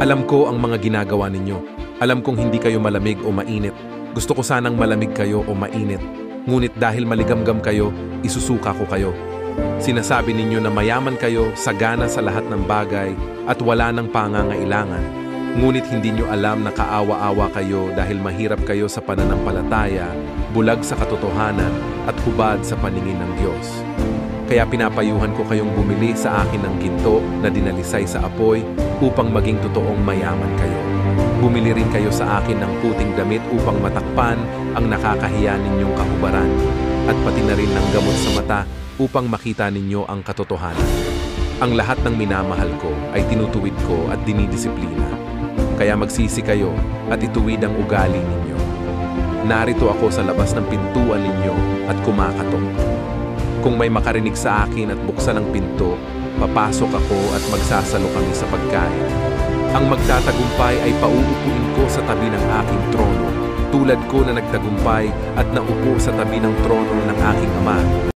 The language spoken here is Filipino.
Alam ko ang mga ginagawa ninyo. Alam kong hindi kayo malamig o mainit. Gusto ko sanang malamig kayo o mainit. Ngunit dahil maligamgam kayo, isusuka ko kayo. Sinasabi ninyo na mayaman kayo, sagana sa lahat ng bagay, at wala ng pangangailangan. Ngunit hindi nyo alam na kaawa-awa kayo dahil mahirap kayo sa pananampalataya, bulag sa katotohanan, at hubad sa paningin ng Diyos. Kaya pinapayuhan ko kayong bumili sa akin ng ginto na dinalisay sa apoy upang maging totoong mayaman kayo. Bumili rin kayo sa akin ng puting damit upang matakpan ang nakakahiya ninyong kahubaran at pati na rin ng gamot sa mata upang makita ninyo ang katotohanan. Ang lahat ng minamahal ko ay tinutuwid ko at dinidisiplina. Kaya magsisi kayo at ituwid ang ugali ninyo. Narito ako sa labas ng pintuan ninyo at kumakatok. Kung may makarinig sa akin at buksan ang pinto, papasok ako at magsasalo kami sa pagkain. Ang magtatagumpay ay pauupuin ko sa tabi ng aking trono, tulad ko na nagtagumpay at naupo sa tabi ng trono ng aking Ama.